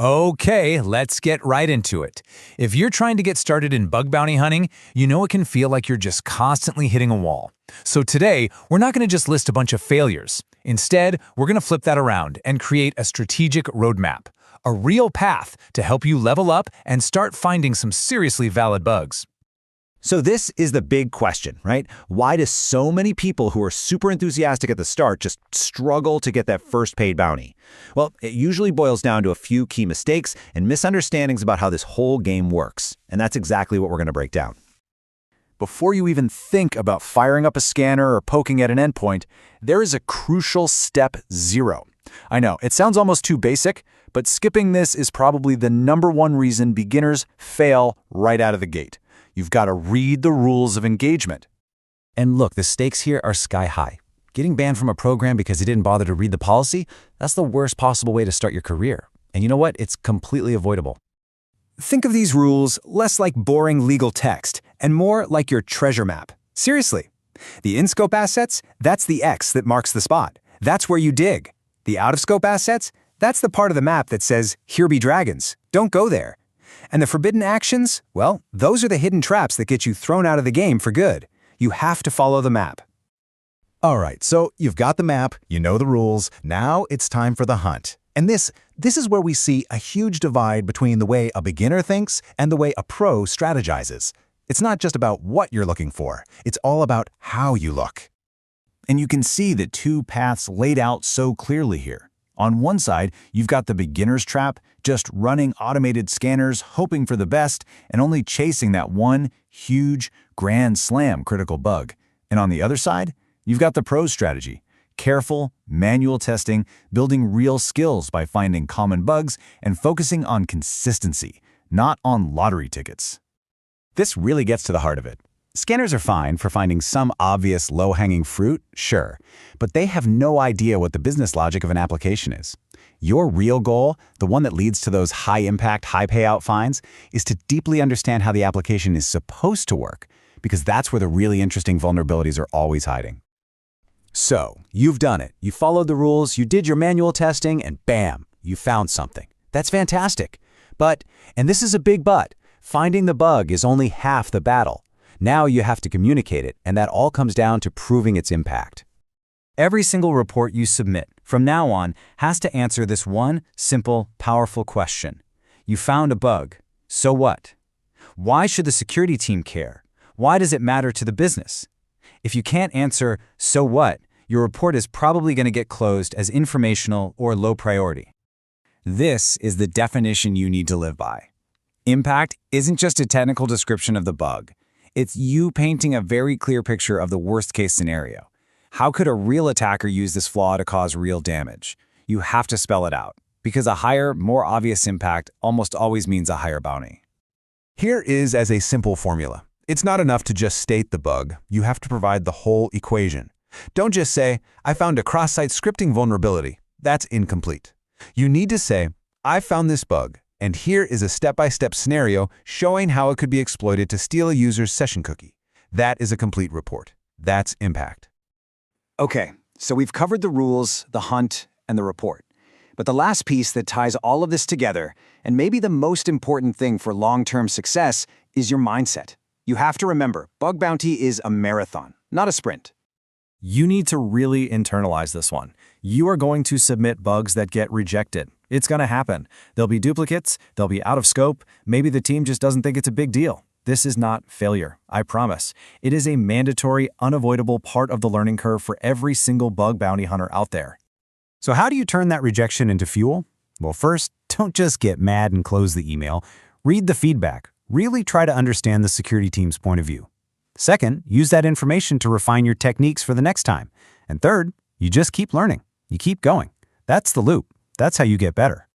Okay, let's get right into it. If you're trying to get started in bug bounty hunting, you know it can feel like you're just constantly hitting a wall. So today, we're not going to just list a bunch of failures. Instead, we're going to flip that around and create a strategic roadmap, a real path to help you level up and start finding some seriously valid bugs. So this is the big question, right? Why do so many people who are super enthusiastic at the start just struggle to get that first paid bounty? Well, it usually boils down to a few key mistakes and misunderstandings about how this whole game works. And that's exactly what we're going to break down. Before you even think about firing up a scanner or poking at an endpoint, there is a crucial step 0. I know, it sounds almost too basic, but skipping this is probably the #1 reason beginners fail right out of the gate. You've got to read the rules of engagement. And look, the stakes here are sky high. Getting banned from a program because you didn't bother to read the policy, that's the worst possible way to start your career. And you know what? It's completely avoidable. Think of these rules less like boring legal text and more like your treasure map. Seriously. The in-scope assets, that's the X that marks the spot. That's where you dig. The out-of-scope assets, that's the part of the map that says, "Here be dragons. Don't go there." And the forbidden actions, well, those are the hidden traps that get you thrown out of the game for good. You have to follow the map. All right, so you've got the map, you know the rules, now it's time for the hunt. And this is where we see a huge divide between the way a beginner thinks and the way a pro strategizes. It's not just about what you're looking for, it's all about how you look. And you can see the two paths laid out so clearly here. On one side, you've got the beginner's trap, just running automated scanners, hoping for the best, and only chasing that one huge, grand slam critical bug. And on the other side, you've got the pro's strategy. Careful, manual testing, building real skills by finding common bugs, and focusing on consistency, not on lottery tickets. This really gets to the heart of it. Scanners are fine for finding some obvious low-hanging fruit, sure, but they have no idea what the business logic of an application is. Your real goal, the one that leads to those high-impact, high-payout finds, is to deeply understand how the application is supposed to work, because that's where the really interesting vulnerabilities are always hiding. So, you've done it. You followed the rules, you did your manual testing, and bam, you found something. That's fantastic. But, and this is a big but, finding the bug is only half the battle. Now you have to communicate it, and that all comes down to proving its impact. Every single report you submit from now on has to answer this one simple, powerful question. You found a bug. So what? Why should the security team care? Why does it matter to the business? If you can't answer, so what, your report is probably going to get closed as informational or low priority. This is the definition you need to live by. Impact isn't just a technical description of the bug. It's you painting a very clear picture of the worst-case scenario. How could a real attacker use this flaw to cause real damage? You have to spell it out, because a higher, more obvious impact almost always means a higher bounty. Here is as a simple formula. It's not enough to just state the bug. You have to provide the whole equation. Don't just say, "I found a cross-site scripting vulnerability." That's incomplete. You need to say, "I found this bug, and here is a step-by-step scenario showing how it could be exploited to steal a user's session cookie." That is a complete report. That's impact. Okay, so we've covered the rules, the hunt, and the report. But the last piece that ties all of this together, and maybe the most important thing for long-term success, is your mindset. You have to remember, bug bounty is a marathon, not a sprint. You need to really internalize this one. You are going to submit bugs that get rejected. It's going to happen. There'll be duplicates, they'll be out of scope, maybe the team just doesn't think it's a big deal. This is not failure, I promise. It is a mandatory, unavoidable part of the learning curve for every single bug bounty hunter out there. So how do you turn that rejection into fuel? Well, first, don't just get mad and close the email. Read the feedback. Really try to understand the security team's point of view. Second, use that information to refine your techniques for the next time. And third, you just keep learning. You keep going. That's the loop. That's how you get better.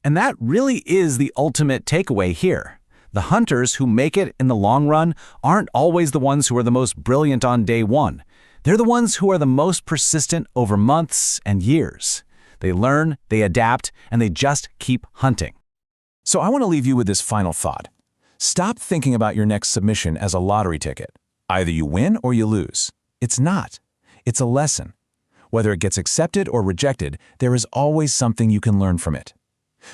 And that really is the ultimate takeaway here. The hunters who make it in the long run aren't always the ones who are the most brilliant on day one. They're the ones who are the most persistent over months and years. They learn, they adapt, and they just keep hunting. So I want to leave you with this final thought. Stop thinking about your next submission as a lottery ticket. Either you win or you lose. It's not. It's a lesson. Whether it gets accepted or rejected, there is always something you can learn from it.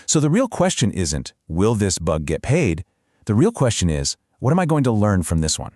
So the real question isn't, will this bug get paid? The real question is, what am I going to learn from this one?